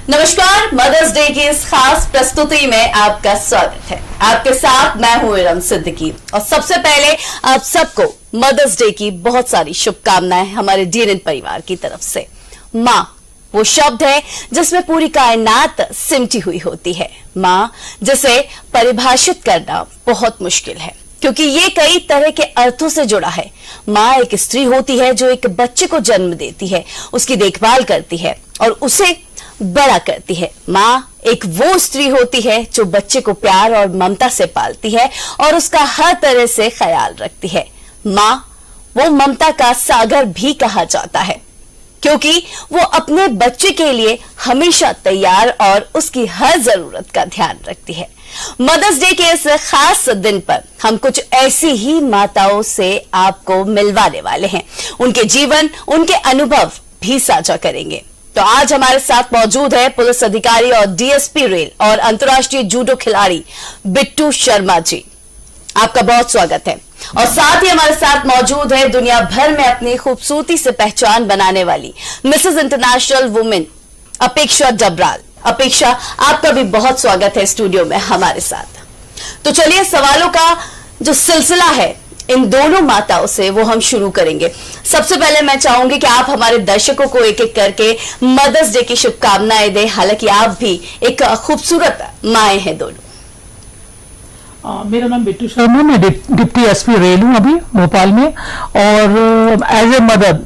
नमस्कार, mother's day की इस खास प्रस्तुति में आपका स्वागत है। आपके साथ मैं हूं इरम सिद्दीकी और सबसे पहले आप सबको मदर्स डे की बहुत सारी शुभकामनाएं हमारे डीएनएन परिवार की तरफ से। माँ वो शब्द है जिसमें पूरी कायनात सिमटी हुई होती है। माँ जिसे परिभाषित करना बहुत मुश्किल है क्योंकि ये कई तरह के अर्थों से जुड़ा है। माँ एक स्त्री होती है जो एक बच्चे को जन्म देती है, उसकी देखभाल करती है और उसे बड़ा करती है। माँ एक वो स्त्री होती है जो बच्चे को प्यार और ममता से पालती है और उसका हर तरह से ख्याल रखती है। माँ वो ममता का सागर भी कहा जाता है क्योंकि वो अपने बच्चे के लिए हमेशा तैयार और उसकी हर जरूरत का ध्यान रखती है। मदर्स डे के इस खास दिन पर हम कुछ ऐसी ही माताओं से आपको मिलवाने वाले हैं, उनके जीवन, उनके अनुभव भी साझा करेंगे। तो आज हमारे साथ मौजूद है पुलिस अधिकारी और डीएसपी रेल और अंतर्राष्ट्रीय जूडो खिलाड़ी बिट्टू शर्मा जी। आपका बहुत स्वागत है। और साथ ही हमारे साथ मौजूद है दुनिया भर में अपनी खूबसूरती से पहचान बनाने वाली मिसेस इंटरनेशनल वुमेन अपेक्षा डबराल। अपेक्षा, आपका भी बहुत स्वागत है स्टूडियो में हमारे साथ। तो चलिए सवालों का जो सिलसिला है इन दोनों माताओं से वो हम शुरू करेंगे। सबसे पहले मैं चाहूंगी कि आप हमारे दर्शकों को एक एक करके मदर्स डे की शुभकामनाएं दें। हालांकि आप भी एक खूबसूरत माएं हैं दोनों। मेरा नाम बिट्टू शर्मा, मैं डिप्टी एसपी रेल हूँ अभी भोपाल में, और एज ए मदर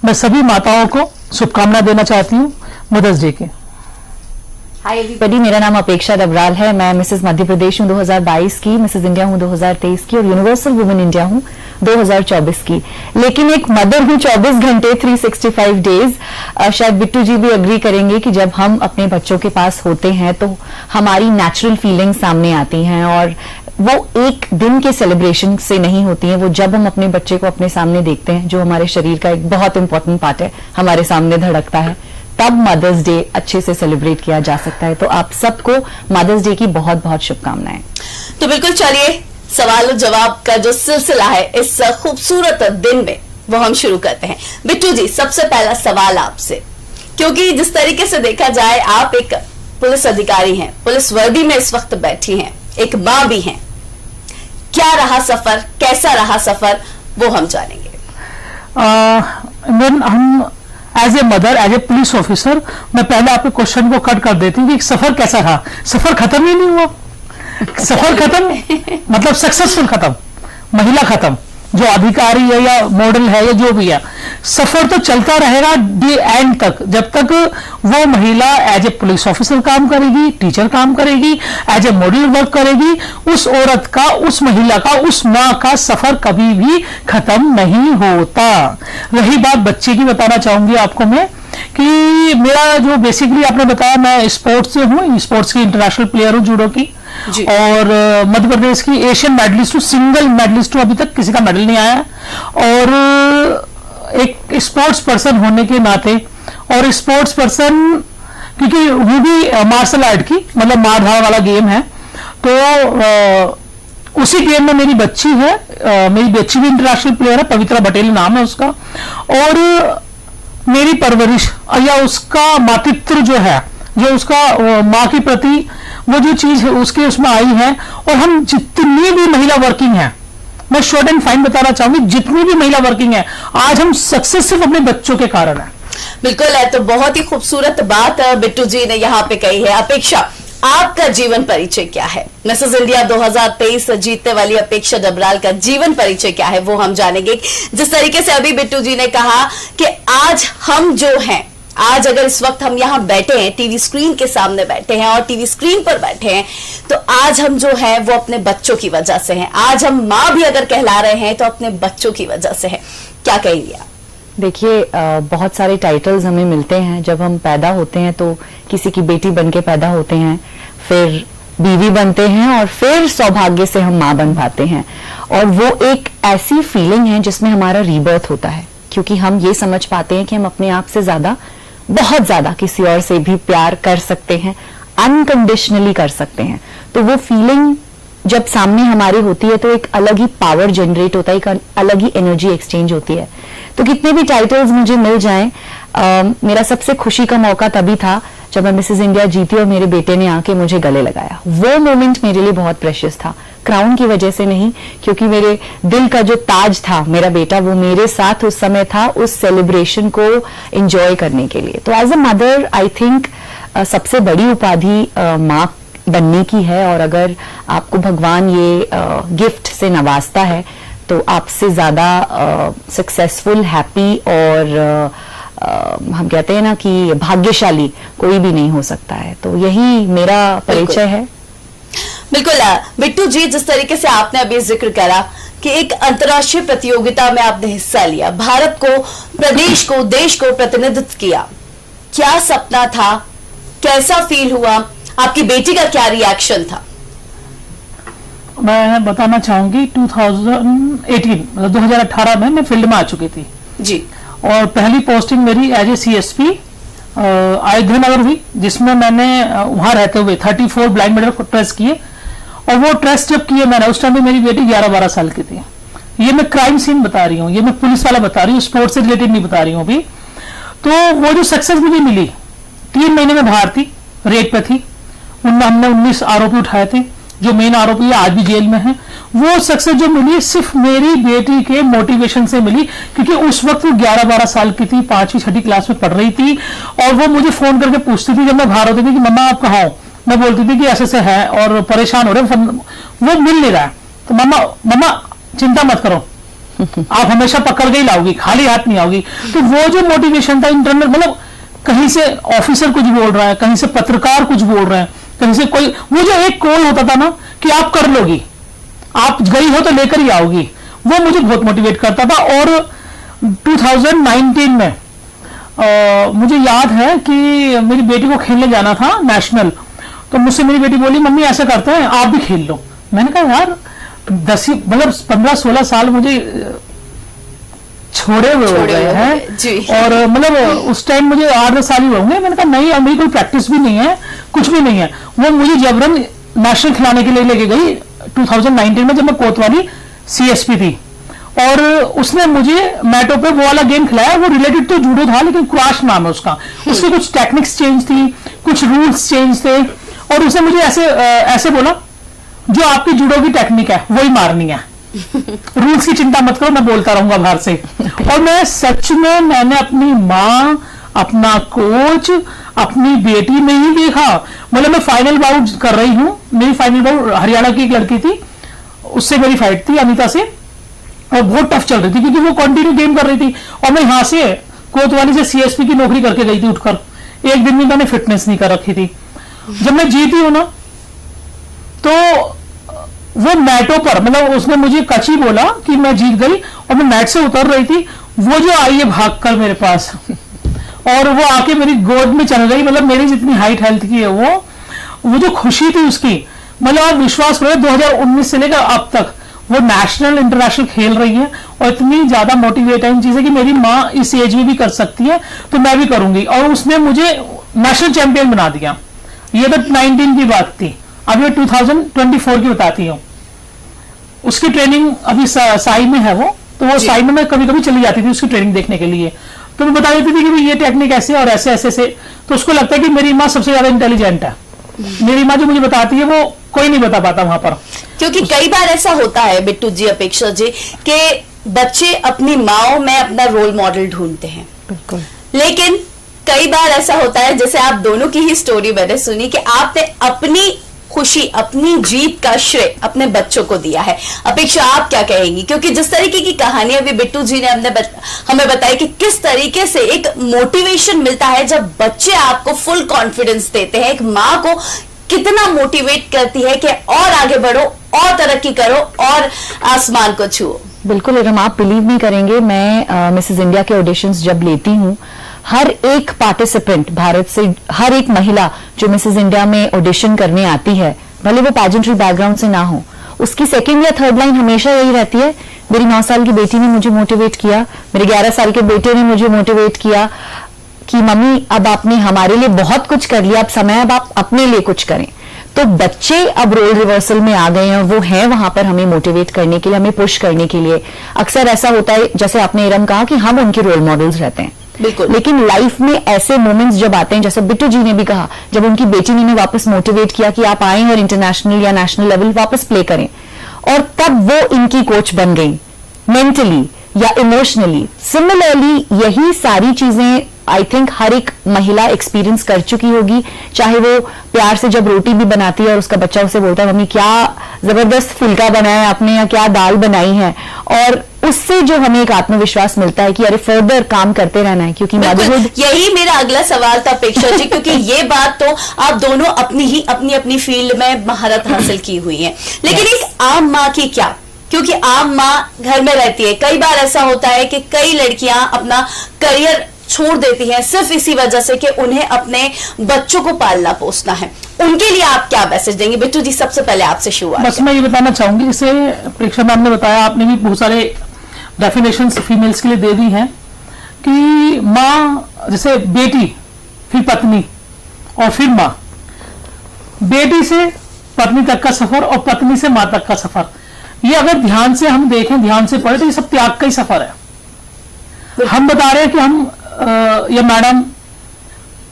मैं सभी माताओं को शुभकामना देना चाहती हूँ मदर्स डे के। हाय एवरीबॉडी, मेरा नाम अपेक्षा डबराल है। मैं मिसेस मध्य प्रदेश हूँ 2022 की, मिसेस इंडिया हूँ 2023 की और यूनिवर्सल वुमेन इंडिया हूँ 2024 की। लेकिन एक मदर हूँ 24 घंटे 365 डेज। शायद बिट्टू जी भी एग्री करेंगे कि जब हम अपने बच्चों के पास होते हैं तो हमारी नेचुरल फीलिंग्स सामने आती हैं और वो एक दिन के सेलिब्रेशन से नहीं होती हैं। वो जब हम अपने बच्चे को अपने सामने देखते हैं, जो हमारे शरीर का एक बहुत इंपॉर्टेंट पार्ट है, हमारे सामने धड़कता है, तब मदर्स डे अच्छे से सेलिब्रेट किया जा सकता है। तो आप सबको मदर्स डे की बहुत बहुत शुभकामनाएं। तो बिल्कुल चलिए सवाल और जवाब का जो सिलसिला है इस खूबसूरत दिन में वो हम शुरू करते हैं। बिट्टू जी, सबसे पहला सवाल आपसे, क्योंकि जिस तरीके से देखा जाए आप एक पुलिस अधिकारी हैं, पुलिस वर्दी में इस वक्त बैठी हैं, एक माँ भी हैं, क्या रहा सफर, कैसा रहा सफर, वो हम जानेंगे। हम as a mother, as a police officer, मैं पहले आपके क्वेश्चन को कट कर देती हूँ कि सफर कैसा रहा। सफर खत्म ही नहीं हुआ। सफर खत्म मतलब सक्सेसफुल खत्म, महिला खत्म, जो अधिकारी है या मॉडल है या जो भी है, सफर तो चलता रहेगा डे एंड तक, जब तक वो महिला एज ए पुलिस ऑफिसर काम करेगी, टीचर काम करेगी, एज ए मॉडल वर्क करेगी। उस औरत का, उस महिला का, उस माँ का सफर कभी भी खत्म नहीं होता। रही बात बच्चे की, बताना चाहूंगी आपको मैं कि मेरा जो बेसिकली आपने बताया, मैं स्पोर्ट्स से हूँ, स्पोर्ट्स की इंटरनेशनल प्लेयर हूँ जूडो की, और मध्य प्रदेश की एशियन मेडलिस्ट हूँ, सिंगल मेडलिस्ट हूँ, अभी तक किसी का मेडल नहीं आया। और एक स्पोर्ट्स पर्सन होने के नाते, और स्पोर्ट्स पर्सन क्योंकि वो भी मार्शल आर्ट की, मतलब मार धाड़ वाला गेम है, तो उसी गेम में मेरी बच्ची है, मेरी बच्ची भी इंटरनेशनल प्लेयर है, पवित्रा पटेल नाम है उसका। और मेरी परवरिश या उसका मातृत्व जो है, जो उसका माँ के प्रति वो जो चीज है उसके उसमें आई है। और हम जितनी भी महिला वर्किंग है, मैं शॉर्ट एंड फाइन बताना चाहूंगी, जितनी भी महिला वर्किंग है, आज हम सक्सेस सिर्फ अपने बच्चों के कारण है। बिल्कुल है। तो बहुत ही खूबसूरत बात बिट्टू जी ने यहाँ पे कही है। अपेक्षा, आपका जीवन परिचय क्या है? मिसेस इंडिया 2023 जीतने वाली अपेक्षा डबराल का जीवन परिचय क्या है वो हम जानेंगे। जिस तरीके से अभी बिट्टू जी ने कहा कि आज हम जो हैं, आज अगर इस वक्त हम यहाँ बैठे हैं, टीवी स्क्रीन के सामने बैठे हैं और टीवी स्क्रीन पर बैठे हैं, तो आज हम जो हैं वो अपने बच्चों की वजह से हैं। आज हम माँ भी अगर कहला रहे हैं तो अपने बच्चों की वजह से है। क्या कहेंगे आप? देखिए, बहुत सारे टाइटल्स हमें मिलते हैं जब हम पैदा होते हैं। तो किसी की बेटी बन के पैदा होते हैं, फिर बीवी बनते हैं और फिर सौभाग्य से हम माँ बन पाते हैं। और वो एक ऐसी फीलिंग है जिसमें हमारा रीबर्थ होता है, क्योंकि हम ये समझ पाते हैं कि हम अपने आप से ज्यादा, बहुत ज्यादा किसी और से भी प्यार कर सकते हैं, अनकंडीशनली कर सकते हैं। तो वो फीलिंग जब सामने हमारी होती है तो एक अलग ही पावर जनरेट होता है, एक अलग ही एनर्जी एक्सचेंज होती है। तो कितने भी टाइटल्स मुझे मिल जाएं, मेरा सबसे खुशी का मौका तभी था जब मैं मिसेस इंडिया जीती और मेरे बेटे ने आके मुझे गले लगाया, वो मोमेंट मेरे लिए बहुत प्रेशियस था। क्राउन की वजह से नहीं, क्योंकि मेरे दिल का जो ताज था मेरा बेटा, वो मेरे साथ उस समय था, उस सेलिब्रेशन को एंजॉय करने के लिए। तो as a mother I think सबसे बड़ी उपाधि माँ बनने की है, और अगर आपको भगवान ये गिफ्ट से नवाजता है तो आपसे ज्यादा सक्सेसफुल, हैप्पी और हम कहते हैं ना कि भाग्यशाली कोई भी नहीं हो सकता है। तो यही मेरा परिचय है। बिल्कुल बिट्टू जी, जिस तरीके से आपने अभी जिक्र करा कि एक अंतर्राष्ट्रीय प्रतियोगिता में आपने हिस्सा लिया, भारत को, प्रदेश को, देश को प्रतिनिधित्व किया, क्या सपना था, कैसा फील हुआ, आपकी बेटी का क्या रिएक्शन था? मैं बताना चाहूंगी 2018 मतलब 2018 में मैं फील्ड में आ चुकी थी जी, और पहली पोस्टिंग मेरी एज ए CSP अयोध्या नगर हुई, जिसमें मैंने वहां रहते हुए 34 ब्लाइंड मेडल को ट्रेस किए। और वो ट्रेस जब किए मैंने, उस टाइम में मेरी बेटी 11-12 साल की थी। ये मैं क्राइम सीन बता रही हूँ, ये मैं पुलिस वाला बता रही हूँ, स्पोर्ट्स से रिलेटेड नहीं बता रही हूँ अभी। तो वो जो सक्सेस मुझे मिली, 3 महीने में बाहर थी, रेड पे थी, उनमें हमने 19 आरोपी उठाए थे, जो मेन आरोपी आज भी जेल में है। वो सक्सेस जो मिली सिर्फ मेरी बेटी के मोटिवेशन से मिली, क्योंकि उस वक्त वो 11-12 साल की थी, 5वीं-6ठी क्लास में पढ़ रही थी, और वो मुझे फोन करके पूछती थी जब मैं बाहर होती थी कि मम्मा आप कहाँ हो। मैं बोलती थी कि ऐसे से है और परेशान हो रहे, वो मिल नहीं रहा है। तो मम्मा चिंता मत करो, आप हमेशा पकड़ के ही लाओगी, खाली हाथ नहीं आओगी। तो वो जो मोटिवेशन था इंटरनल, मतलब कहीं से ऑफिसर कुछ बोल रहा है, कहीं से पत्रकार कुछ बोल रहे हैं, कहीं से कोई, वो जो एक कॉल होता था ना कि आप कर लोगी, आप गई हो तो लेकर ही आओगी, वो मुझे बहुत मोटिवेट करता था। और 2019 में मुझे याद है कि मेरी बेटी को खेलने जाना था नेशनल, तो मुझसे मेरी बेटी बोली मम्मी ऐसा करते हैं आप भी खेल लो। मैंने कहा यार 10 मतलब 15-16 साल मुझे छोड़े हुए हो गए हैं, और मतलब उस टाइम मुझे 8-10 साल ही होंगे। मैंने कहा नहीं, अब मेरी कोई प्रैक्टिस भी नहीं है, कुछ भी नहीं है। वो मुझे जबरन नेशनल खिलाने के लिए लेके गई 2019 में, जब मैं कोतवाली CSP थी, और उसने मुझे मैटो पे वो वाला गेम खिलाया। वो रिलेटेड तो जूडो था, लेकिन क्रॉश नाम है उसका। उसकी कुछ टेक्निक्स चेंज थी, कुछ रूल्स चेंज थे, और उसने मुझे ऐसे बोला जो आपकी जूडो की टेक्निक है वही मारनी है, रूल्स की चिंता मत करो, मैं बोलता रहूंगा बाहर से। और मैं सच में, मैंने अपनी माँ, अपना कोच, अपनी बेटी में ही देखा। मतलब मैं फाइनल बाउट कर रही हूँ, मेरी फाइनल बाउट हरियाणा की एक लड़की थी, उससे मेरी फाइट थी, अनीता से, और बहुत टफ चल रही थी क्योंकि वो कंटिन्यू गेम कर रही थी। और मैं यहां से कोतवाली से CSP की नौकरी करके गई थी उठकर, एक दिन भी मैंने फिटनेस नहीं कर रखी थी। जब मैं जीती हूं ना, तो वो मैटों पर, मतलब उसने मुझे कची बोला कि मैं जीत गई, और मैं मैट से उतर रही थी, वो जो आई है भागकर मेरे पास, और वो आके मेरी गोद में चल गई। मतलब मेरी जितनी हाइट हेल्थ की है वो जो खुशी थी उसकी, मतलब आप विश्वास करो 2019 से लेकर अब तक वो नेशनल इंटरनेशनल खेल रही है, और इतनी ज्यादा मोटिवेट है इन चीजें कि मेरी माँ इस एज में भी कर सकती है तो मैं भी करूंगी। और उसने मुझे नेशनल चैंपियन बना दिया। ये तो 19 की बात थी, अभी मैं 2024 की बताती हूँ। उसकी ट्रेनिंग अभी साई में है वो, तो वो साई में मैं कभी कभी चली जाती थी उसकी ट्रेनिंग देखने के लिए। तो मैं बता देती थी कि ये टेक्निक ऐसे और ऐसे ऐसे से, तो उसको लगता है कि मेरी माँ सबसे ज्यादा इंटेलिजेंट है। मेरी माँ जो मुझे बताती है वो कोई नहीं बता पाता वहां पर। क्योंकि कई बार ऐसा होता है बिट्टू जी, अपेक्षा जी, कि बच्चे अपनी माओ में अपना रोल मॉडल ढूंढते हैं, बिल्कुल, लेकिन कई बार ऐसा होता है, जैसे आप दोनों की ही स्टोरी मैंने सुनी, कि आपने अपनी खुशी, अपनी जीत का श्रेय अपने बच्चों को दिया है। अपेक्षा आप क्या कहेंगी? क्योंकि जिस तरीके की कहानी अभी बिट्टू जी ने हमें बताई कि किस तरीके से एक मोटिवेशन मिलता है जब बच्चे आपको फुल कॉन्फिडेंस देते हैं, एक माँ को कितना मोटिवेट करती है कि और आगे बढ़ो, और तरक्की करो, और आसमान को छुओ। बिल्कुल इरम, आप बिलीव नहीं करेंगे, मैं मिसेस इंडिया के ऑडिशंस जब लेती हूँ, हर एक पार्टिसिपेंट, भारत से हर एक महिला जो मिसेस इंडिया में ऑडिशन करने आती है, भले वो पैजेंट्री बैकग्राउंड से ना हो, उसकी सेकंड या थर्ड लाइन हमेशा यही रहती है, मेरी 9 साल की बेटी ने मुझे मोटिवेट किया, मेरे 11 साल के बेटे ने मुझे मोटिवेट किया कि मम्मी अब आपने हमारे लिए बहुत कुछ कर लिया, अब समय अब आप अपने लिए कुछ करें। तो बच्चे अब रोल रिवर्सल में आ गए हैं, और वो हैं वहां पर हमें मोटिवेट करने के लिए, हमें पुश करने के लिए। अक्सर ऐसा होता है, जैसे आपने इरम कहा, कि हम उनके रोल मॉडल्स रहते हैं। बिल्कुल। लेकिन लाइफ में ऐसे मोमेंट्स जब आते हैं, जैसे बिट्टू जी ने भी कहा, जब उनकी बेटी ने वापस मोटिवेट किया कि आप आए और इंटरनेशनल या नेशनल लेवल वापस प्ले करें, और तब वो इनकी कोच बन गई मेंटली या इमोशनली। सिमिलरली यही सारी चीजें आई थिंक हर एक महिला एक्सपीरियंस कर चुकी होगी, चाहे वो प्यार से जब रोटी भी बनाती है और उसका बच्चा उसे बोलता है मम्मी क्या जबरदस्त फुल्का बनाया है आपने या क्या दाल बनाई है, और उससे जो हमें एक आत्मविश्वास मिलता है कि अरे फर्दर काम करते रहना है, क्योंकि मदरहुड। यही मेरा अगला सवाल था अपेक्षा जी, क्योंकि ये बात तो आप दोनों अपनी अपनी फील्ड में महारत हासिल की हुई है, लेकिन एक आम माँ की क्या, क्योंकि आम माँ घर में रहती है, कई बार ऐसा होता है कि कई लड़कियां अपना करियर छोड़ देती हैं सिर्फ इसी वजह से कि उन्हें अपने बच्चों को पालना पोसना है, उनके लिए आप क्या मैसेज देंगे? बिट्टू जी सबसे पहले आपसे शुरुआत। बस मैं ये बताना चाहूंगी, जैसे प्रेक्षा मैम ने बताया, आपने भी बहुत सारे डेफिनेशंस फीमेल्स के लिए दे दी हैं कि माँ जैसे बेटी, फिर पत्नी और फिर माँ, बेटी से पत्नी तक का सफर और पत्नी से माँ तक का सफर, ये अगर ध्यान से हम देखें, ध्यान से पढ़े तो ये सब त्याग का ही सफर है। हम बता रहे हैं कि हम ये मैडम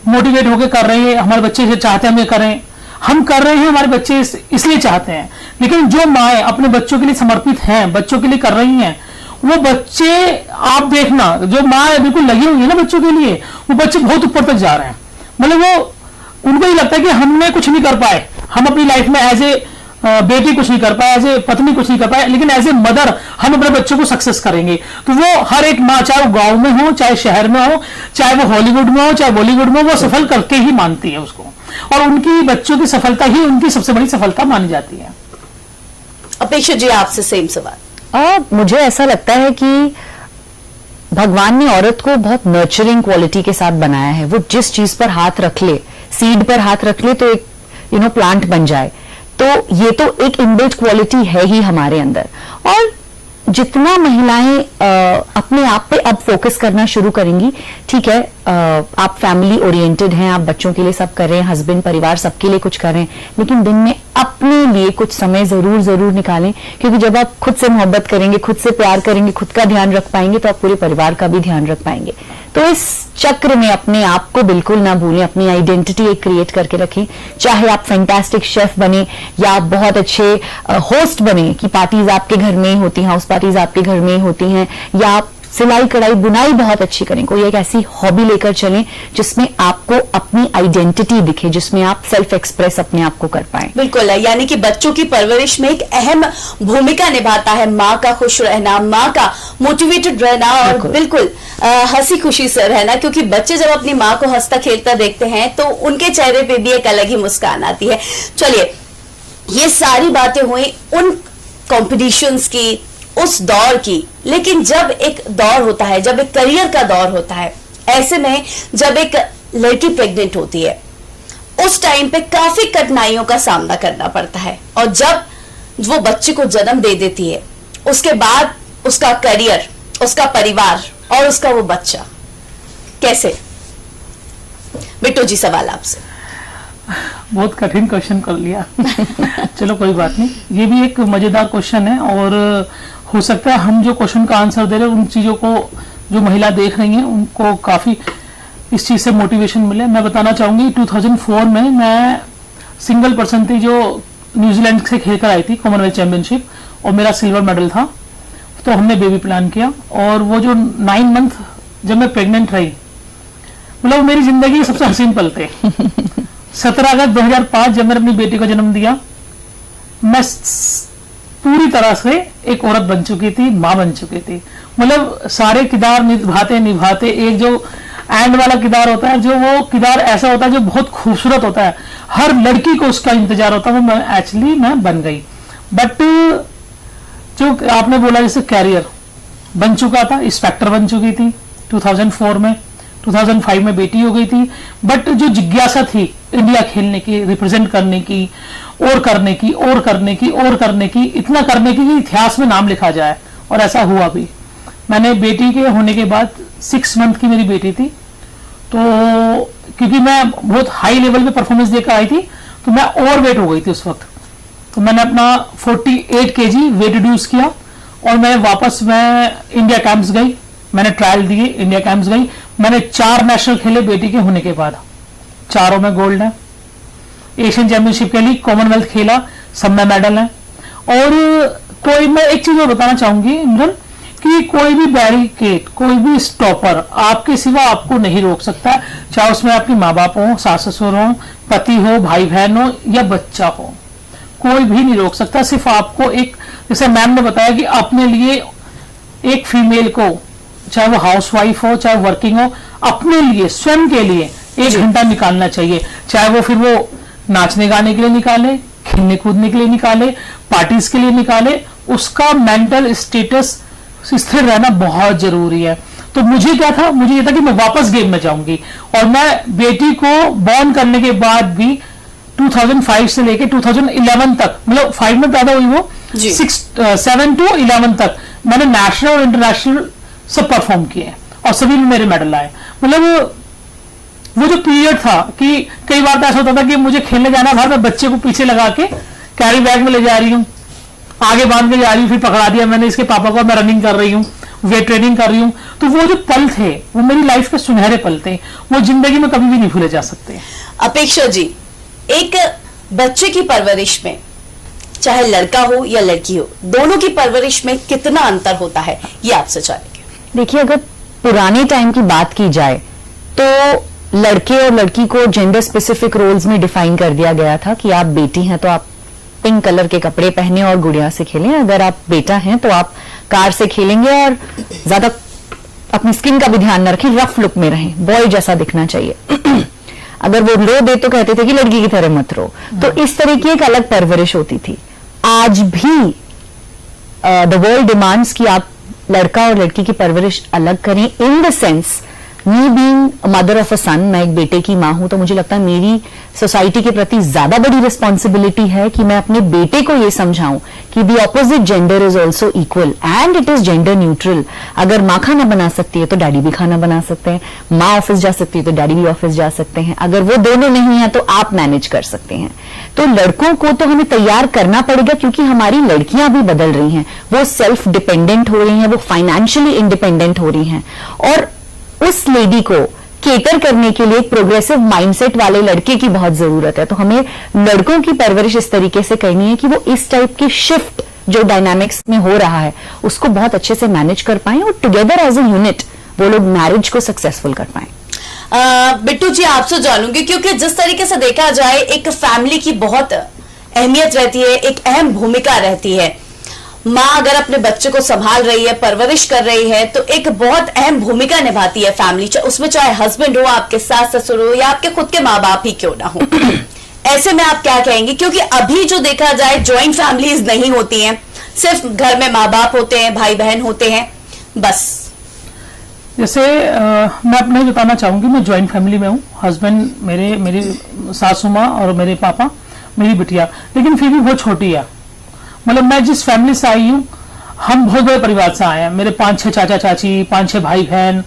मोटिवेट होकर कर रही है, हमारे बच्चे जो चाहते हैं हम ये करें, हम कर रहे हैं, हमारे बच्चे इसलिए चाहते हैं, लेकिन जो माएँ अपने बच्चों के लिए समर्पित हैं, बच्चों के लिए कर रही हैं, वो बच्चे आप देखना, जो माँ बिल्कुल लगी हुई है ना बच्चों के लिए, वो बच्चे बहुत ऊपर तक जा रहे हैं। मतलब वो उनको ये लगता है कि हमने कुछ नहीं कर पाए, हम अपनी लाइफ में एज ए बेटी कुछ नहीं कर पाए, एज ए पत्नी कुछ नहीं कर पाए, लेकिन एज ए मदर हम अपने बच्चों को सक्सेस करेंगे। तो वो हर एक माँ, चाहे वो गांव में हो, चाहे शहर में हो, चाहे वो हॉलीवुड में हो, चाहे बॉलीवुड में हो, वो सफल करके ही मानती है उसको, और उनकी बच्चों की सफलता ही उनकी सबसे बड़ी सफलता मानी जाती है। अपेक्षा जी आपसे सेम सवाल। मुझे ऐसा लगता है कि भगवान ने औरत को बहुत नर्चरिंग क्वालिटी के साथ बनाया है। वो जिस चीज पर हाथ रख ले, सीड पर हाथ रख ले तो एक प्लांट बन जाए। तो ये तो एक इनबिल्ट क्वालिटी है ही हमारे अंदर। और जितना महिलाएं अपने आप पे अब फोकस करना शुरू करेंगी, ठीक है, आप फैमिली ओरिएंटेड हैं, आप बच्चों के लिए सब कर रहे हैं, हस्बैंड परिवार सबके लिए कुछ कर रहे हैं, लेकिन दिन में अपने लिए कुछ समय जरूर निकालें, क्योंकि जब आप खुद से मोहब्बत करेंगे, खुद से प्यार करेंगे, खुद का ध्यान रख पाएंगे, तो आप पूरे परिवार का भी ध्यान रख पाएंगे। तो इस चक्र में अपने आप को बिल्कुल ना भूलें, अपनी आइडेंटिटी एक क्रिएट करके रखें। चाहे आप फैंटास्टिक शेफ बने या आप बहुत अच्छे होस्ट बने, कि पार्टीज आपके घर में ही होती हैं, हाउस पार्टीज आपके घर में ही होती हैं, या आप सिलाई कढ़ाई बुनाई बहुत अच्छी करें, कोई एक ऐसी हॉबी लेकर चलें जिसमें आपको अपनी आइडेंटिटी दिखे, जिसमें आप सेल्फ एक्सप्रेस अपने आप को कर पाएं। बिल्कुल, यानी कि बच्चों की परवरिश में एक अहम भूमिका निभाता है माँ का खुश रहना, माँ का मोटिवेटेड रहना, और बिल्कुल हंसी खुशी से रहना, क्योंकि बच्चे जब अपनी माँ को हंसता खेलता देखते हैं तो उनके चेहरे पे भी एक अलग ही मुस्कान आती है। चलिए, ये सारी बातें हुई उन कॉम्पिटिशन्स की, उस दौर की, लेकिन जब एक दौर होता है, जब एक करियर का दौर होता है, ऐसे में जब एक लड़की प्रेग्नेंट होती है, उस टाइम पे काफी कठिनाइयों का सामना करना पड़ता है, और जब वो बच्चे को जन्म दे देती है, उसके बाद उसका करियर, उसका परिवार और उसका वो बच्चा कैसे? बिट्टू जी सवाल आपसे। बहुत कठिन क्वेश्चन कर लिया। चलो कोई बात नहीं, ये भी एक मजेदार क्वेश्चन है, और हो सकता है हम जो क्वेश्चन का आंसर दे रहे हैं उन चीजों को जो महिला देख रही हैं उनको काफी इस चीज से मोटिवेशन मिले। मैं बताना चाहूंगी 2004 में मैं सिंगल पर्सन थी जो न्यूजीलैंड से खेलकर आई थी कॉमनवेल्थ चैंपियनशिप, और मेरा सिल्वर मेडल था। तो हमने बेबी प्लान किया, और वो जो 9 मंथ जब मैं प्रेग्नेंट रही, मतलब मेरी जिंदगी के सबसे हसीन पल थे। 17 अगस्त 2005 जब मैंने अपनी बेटी को जन्म दिया, मैं पूरी तरह से एक औरत बन चुकी थी, माँ बन चुकी थी। मतलब सारे किरदार निभाते एक जो एंड वाला किरदार होता है, जो वो किरदार ऐसा होता है जो बहुत खूबसूरत होता है, हर लड़की को उसका इंतजार होता है, वो एक्चुअली मैं बन गई। बट जो आपने बोला जैसे कैरियर बन चुका था, इंस्पेक्टर बन चुकी थी 2004 में, 2005 में बेटी हो गई थी, बट जो जिज्ञासा थी इंडिया खेलने की, रिप्रेजेंट करने की, और करने की, और करने की, और करने की, इतना करने की कि इतिहास में नाम लिखा जाए, और ऐसा हुआ भी। मैंने बेटी के होने के बाद 6 मंथ की मेरी बेटी थी, तो क्योंकि मैं बहुत हाई लेवल पे परफॉर्मेंस देकर आई थी, तो मैं ओवर वेट हो गई थी उस वक्त। तो मैंने अपना 48 kg वेट रिड्यूस किया, और मैं वापस इंडिया कैंप्स गई, मैंने ट्रायल दिए, इंडिया कैंप्स गई, मैंने 4 नेशनल खेले बेटी के होने के बाद, चारों में गोल्ड है। एशियन चैंपियनशिप के लिए कॉमनवेल्थ खेला, सब में मेडल है। और कोई, मैं एक चीज और बताना चाहूंगी इमरन, कि कोई भी बैरिकेड, कोई भी स्टॉपर आपके सिवा आपको नहीं रोक सकता, चाहे उसमें आपके माँ बाप हो, सास ससुर हो, पति हो, भाई बहन हो या बच्चा हो, कोई भी नहीं रोक सकता। सिर्फ आपको एक, जैसे मैम ने बताया कि अपने लिए एक फीमेल को, चाहे वो हाउसवाइफ हो चाहे वर्किंग हो, अपने लिए स्वयं के लिए 1 घंटा निकालना चाहिए। चाहे वो फिर वो नाचने गाने के लिए निकाले, खेलने कूदने के लिए निकाले, पार्टीज के लिए निकाले, उसका मेंटल स्टेटस स्थिर रहना बहुत जरूरी है। तो मुझे क्या था, मुझे ये था कि मैं वापस गेम में जाऊंगी, और मैं बेटी को बॉर्न करने के बाद भी 2005 से लेके 2011 तक, मतलब 5 में पैदा हुई वो, 7 to 11 तक मैंने नेशनल और इंटरनेशनल सब परफॉर्म किए और सभी में मेरे मेडल आए। मतलब वो जो पीरियड था कि कई बार तो ऐसा होता था कि मुझे खेलने जाना था, मैं बच्चे को पीछे लगा के कैरी बैग में ले जा रही हूँ, आगे बांध के जा रही हूँ, फिर पकड़ा दिया मैंने इसके पापा को, मैं रनिंग कर रही हूँ, वेट ट्रेनिंग कर रही हूँ। तो वो जो पल थे वो मेरी लाइफ के सुनहरे पल थे, वो जिंदगी में कभी भी नहीं भूले जा सकते। अपेक्षा जी, एक बच्चे की परवरिश में, चाहे लड़का हो या लड़की हो, दोनों की परवरिश में कितना अंतर होता है, ये आपसे जानेंगे। देखिए, अगर पुराने टाइम की बात की जाए तो लड़के और लड़की को जेंडर स्पेसिफिक रोल्स में डिफाइन कर दिया गया था कि आप बेटी हैं तो आप पिंक कलर के कपड़े पहने और गुड़िया से खेलें, अगर आप बेटा हैं तो आप कार से खेलेंगे और ज्यादा अपनी स्किन का भी ध्यान न रखें, रफ लुक में रहें, बॉय जैसा दिखना चाहिए। अगर वो रो दे तो कहते थे कि लड़की की तरह मत रो। तो इस तरह की एक अलग परवरिश होती थी। आज भी द वर्ल्ड डिमांड्स कि आप लड़का और लड़की की परवरिश अलग करें, in the sense me being mother of a son, मैं एक बेटे की मां हूं, तो मुझे लगता है मेरी सोसाइटी के प्रति ज्यादा बड़ी रिस्पॉन्सिबिलिटी है कि मैं अपने बेटे को ये समझाऊं कि the opposite gender is also equal and it is gender neutral. अगर माँ खाना बना सकती है तो डैडी भी खाना बना सकते हैं, माँ ऑफिस जा सकती है तो डैडी भी ऑफिस जा सकते हैं, अगर वो दोनों नहीं है तो आप मैनेज कर सकते हैं। तो लड़कों को तो हमें तैयार करना पड़ेगा, क्योंकि हमारी लड़कियां भी बदल रही हैं, वो सेल्फ डिपेंडेंट हो रही हैं, वो फाइनेंशियली इंडिपेंडेंट हो रही हैं, और उस लेडी को केटर करने के लिए एक प्रोग्रेसिव माइंडसेट वाले लड़के की बहुत जरूरत है। तो हमें लड़कों की परवरिश इस तरीके से करनी है कि वो इस टाइप की शिफ्ट जो डायनामिक्स में हो रहा है उसको बहुत अच्छे से मैनेज कर पाएं और टुगेदर एज ए यूनिट वो लोग मैरिज को सक्सेसफुल कर पाएं। बिट्टू जी, आपसे जानूंगी, क्योंकि जिस तरीके से देखा जाए एक फैमिली की बहुत अहमियत रहती है, एक अहम भूमिका रहती है। माँ अगर अपने बच्चे को संभाल रही है, परवरिश कर रही है, तो एक बहुत अहम भूमिका निभाती है फैमिली, उसमें चाहे हस्बैंड हो, आपके सास ससुर हो या आपके खुद के माँ बाप ही क्यों ना हो। ऐसे में आप क्या कहेंगे, क्योंकि अभी जो देखा जाए जॉइंट फैमिलीज नहीं होती हैं, सिर्फ घर में माँ बाप होते हैं, भाई बहन होते हैं, बस। जैसे मैं अपना ही बताना चाहूंगी, मैं ज्वाइंट फैमिली में हूँ, हस्बैंड मेरी सासू माँ और मेरे पापा, मेरी बिटिया, लेकिन फिर भी बहुत छोटी है। मतलब मैं जिस फैमिली से आई हूँ, हम बहुत बड़े परिवार से आए हैं, मेरे 5-6 चाचा चाची, 5-6 भाई बहन,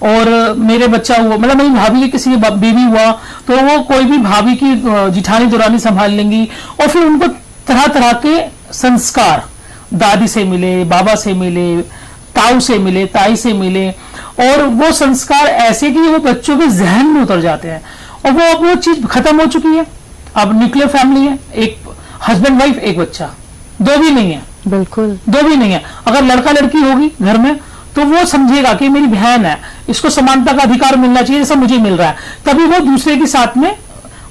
और मेरे बच्चा हुआ, मतलब मेरी भाभी के किसी की बेबी हुआ तो वो कोई भी भाभी की जिठानी दुरानी संभाल लेंगी, और फिर उनको तरह तरह के संस्कार दादी से मिले, बाबा से मिले, ताऊ से मिले, ताई से मिले, और वो संस्कार ऐसे कि वो बच्चों के जहन में उतर जाते हैं, और वो चीज खत्म हो चुकी है। अब न्यूक्लियर फैमिली है, एक हस्बैंड वाइफ, एक बच्चा, दो भी नहीं है, बिल्कुल दो भी नहीं है। अगर लड़का लड़की होगी घर में तो वो समझेगा कि मेरी बहन है, इसको समानता का अधिकार मिलना चाहिए जैसा मुझे मिल रहा है, तभी वो दूसरे के साथ में,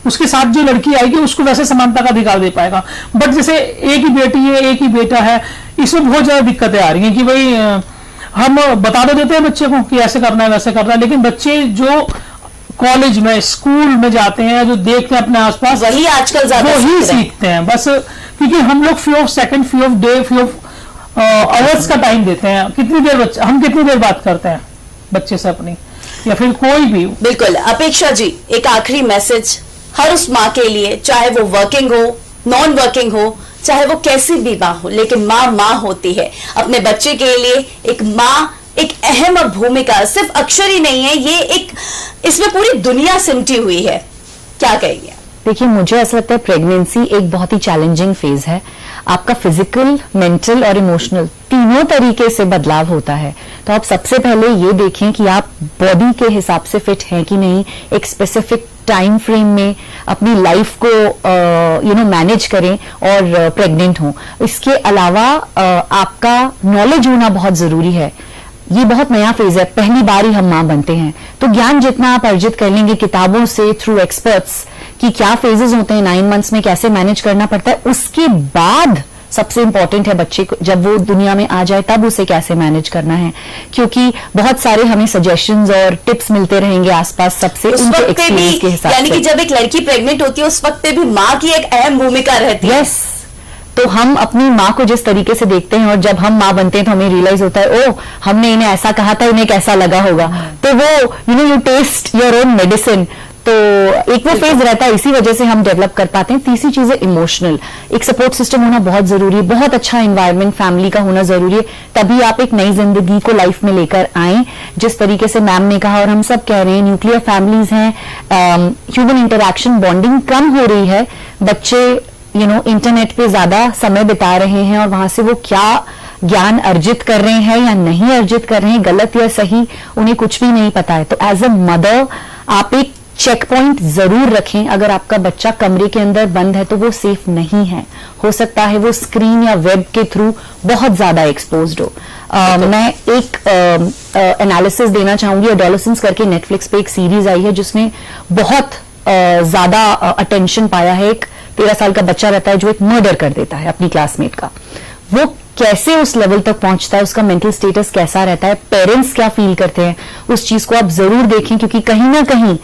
उसके साथ जो लड़की आएगी उसको वैसे समानता का अधिकार दे पाएगा। बट जैसे एक ही बेटी है, एक ही बेटा है, इसमें बहुत ज्यादा दिक्कतें आ रही हैं कि भाई हम बता तो देते हैं बच्चे को कि ऐसे करना है वैसे करना है, लेकिन बच्चे जो कॉलेज में, स्कूल में जाते हैं, जो देखते हैं अपने आसपास, वही आजकल ज्यादा वही सीखते हैं बस। क्योंकि हम लोग free of second, free of day, free of hours का टाइम देते हैं। कितनी देर बच्चे, हम कितनी देर बात करते हैं बच्चे से अपनी, या फिर कोई भी। बिल्कुल। अपेक्षा जी, एक आखिरी मैसेज हर उस माँ के लिए, चाहे वो वर्किंग हो, नॉन वर्किंग हो, चाहे वो कैसी भी माँ हो, लेकिन माँ होती है। अपने बच्चे के लिए एक माँ एक अहम भूमिका, सिर्फ अक्षर ही नहीं है, ये एक, इसमें पूरी दुनिया सिमटी हुई है। क्या कहेंगे? देखिए, मुझे ऐसा लगता है प्रेगनेंसी एक बहुत ही चैलेंजिंग फेज है। आपका फिजिकल, मेंटल और इमोशनल तीनों तरीके से बदलाव होता है। तो आप सबसे पहले ये देखें कि आप बॉडी के हिसाब से फिट हैं कि नहीं, एक स्पेसिफिक टाइम फ्रेम में अपनी लाइफ को मैनेज करें और प्रेग्नेंट हों। इसके अलावा आपका नॉलेज होना बहुत जरूरी है। ये बहुत नया फेज है, पहली बार ही हम मां बनते हैं, तो ज्ञान जितना आप अर्जित कर लेंगे किताबों से, थ्रू एक्सपर्ट्स कि क्या फेजेस होते हैं 9 मंथ्स में, कैसे मैनेज करना पड़ता है, उसके बाद सबसे इंपॉर्टेंट है बच्चे को जब वो दुनिया में आ जाए तब उसे कैसे मैनेज करना है, क्योंकि बहुत सारे हमें सजेशंस और टिप्स मिलते रहेंगे आसपास सबसे, उनके एक्सपीरियंस के हिसाब से। यानी कि जब एक लड़की प्रेग्नेंट होती है उस वक्त पे भी माँ की एक अहम भूमिका रहती है। यस, तो हम अपनी माँ को जिस तरीके से देखते हैं और जब हम माँ बनते हैं तो हमें रियलाइज होता है, ओ हमने इन्हें ऐसा कहा था, इन्हें कैसा लगा होगा। तो वो you test your own medicine, तो एक वो फेज रहता है, इसी वजह से हम डेवलप कर पाते हैं। तीसरी चीज है इमोशनल, एक सपोर्ट सिस्टम होना बहुत जरूरी है, बहुत अच्छा एनवायरनमेंट फैमिली का होना जरूरी है, तभी आप एक नई जिंदगी को लाइफ में लेकर आए। जिस तरीके से मैम ने कहा और हम सब कह रहे हैं, न्यूक्लियर फैमिलीज हैं, ह्यूमन इंटरेक्शन बॉन्डिंग कम हो रही है, बच्चे इंटरनेट पे ज्यादा समय बिता रहे हैं और वहां से वो क्या ज्ञान अर्जित कर रहे हैं या नहीं अर्जित कर रहे हैं, गलत या सही, उन्हें कुछ भी नहीं पता है। तो एज अ मदर आप एक चेक पॉइंट जरूर रखें। अगर आपका बच्चा कमरे के अंदर बंद है तो वो सेफ नहीं है, हो सकता है वो स्क्रीन या वेब के थ्रू बहुत ज्यादा एक्सपोज्ड हो। मैं एक एनालिसिस देना चाहूंगी, एडोलेसेंस करके नेटफ्लिक्स पे एक सीरीज आई है जिसमें बहुत ज्यादा अटेंशन पाया है। एक 13 साल का बच्चा रहता है जो एक मर्डर कर देता है अपनी क्लासमेट का, वो कैसे उस लेवल तक पहुंचता है, उसका मेंटल स्टेटस कैसा रहता है, पेरेंट्स क्या फील करते हैं, उस चीज को आप जरूर देखें, क्योंकि कहीं ना कहीं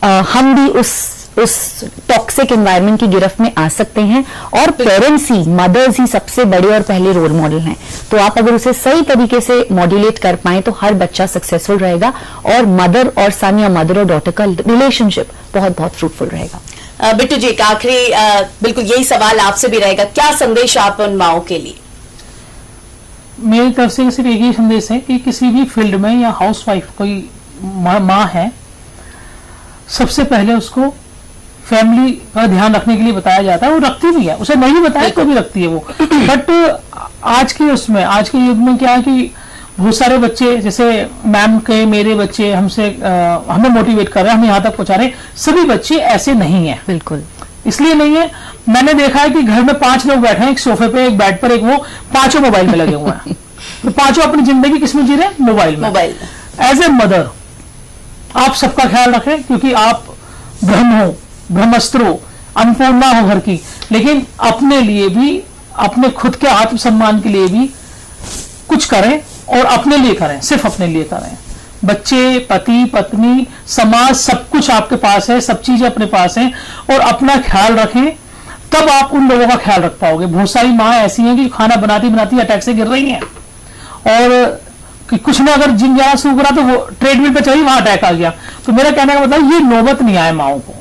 हम भी उस टॉक्सिक एनवायरनमेंट की गिरफ्त में आ सकते हैं। और पेरेंट्स ही, मदर्स ही सबसे बड़े और पहले रोल मॉडल हैं। तो आप अगर उसे सही तरीके से मॉड्यूलेट कर पाएं तो हर बच्चा सक्सेसफुल रहेगा और मदर और सन या मदर और डॉटर का रिलेशनशिप बहुत बहुत फ्रूटफुल रहेगा। बिट्टू जी, एक आखिरी बिल्कुल यही सवाल आपसे भी रहेगा, क्या संदेश आप उन माओ के लिए? मेरी तरफ से सिर्फ एक ही संदेश है कि किसी भी फील्ड में या हाउसवाइफ कोई माँ है, सबसे पहले उसको फैमिली का ध्यान रखने के लिए बताया जाता है। वो रखती भी है, उसे नहीं बताया तो भी रखती है वो। बट आज के युग में क्या है कि बहुत सारे बच्चे, जैसे मैम के, मेरे बच्चे हमसे हमें मोटिवेट कर रहे हैं, हमें यहाँ तक पहुंचा रहे हैं, सभी बच्चे ऐसे नहीं है। बिल्कुल, इसलिए नहीं है, मैंने देखा है कि घर में 5 लोग बैठे हैं, एक सोफे पे, एक बेड पर, एक वो, पांचों मोबाइल में लगे हुए हैं। तो पांचों अपनी जिंदगी किसमें जी रहे हैं? मोबाइल में। एज ए मदर आप सबका ख्याल रखें, क्योंकि आप ब्रह्म हो, ब्रह्मस्त्र हो, अन्नपूर्णा हो घर की, लेकिन अपने लिए भी, अपने खुद के आत्मसम्मान के लिए भी कुछ करें और अपने लिए करें, सिर्फ अपने लिए करें। बच्चे, पति, पत्नी, समाज, सब कुछ आपके पास है, सब चीजें अपने पास हैं, और अपना ख्याल रखें, तब आप उन लोगों का ख्याल रख पाओगे। बहुत सारी माँ ऐसी हैं कि खाना बनाती बनाती अटैक से गिर रही हैं, और कि कुछ ने अगर जिम जाना शुरू करा तो वो ट्रेडमिल पे चली, वहां अटैक आ गया। तो मेरा कहने का मतलब ये नौबत नहीं आए माओ को।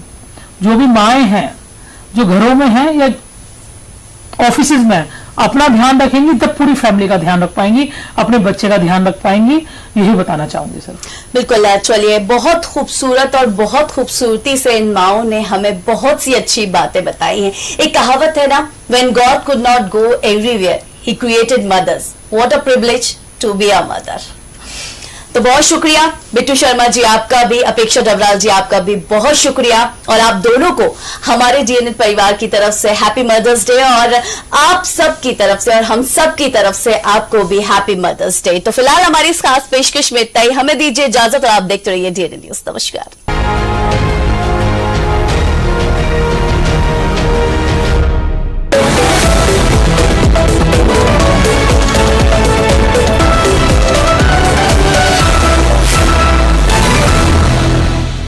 जो भी माएँ हैं, जो घरों में हैं या ऑफिस में, अपना ध्यान रखेंगी तब पूरी फैमिली का ध्यान रख पाएंगी, अपने बच्चे का ध्यान रख पाएंगी। यही बताना चाहूंगी सर। बिल्कुल, चलिए, बहुत खूबसूरत और बहुत खूबसूरती से इन माओं ने हमें बहुत सी अच्छी बातें बताई हैं। एक कहावत है ना, when God could not go everywhere he created mothers, what a privilege to be a mother. तो बहुत शुक्रिया बिट्टू शर्मा जी आपका भी, अपेक्षा डबराल जी आपका भी बहुत शुक्रिया, और आप दोनों को हमारे डीएनएट परिवार की तरफ से हैप्पी मदर्स डे, और आप सब की तरफ से और हम सब की तरफ से आपको भी हैप्पी मदर्स डे। तो फिलहाल हमारी इस खास पेशकश में इतना ही, हमें दीजिए इजाजत और आप देखते रहिए डीएनएट न्यूज। नमस्कार।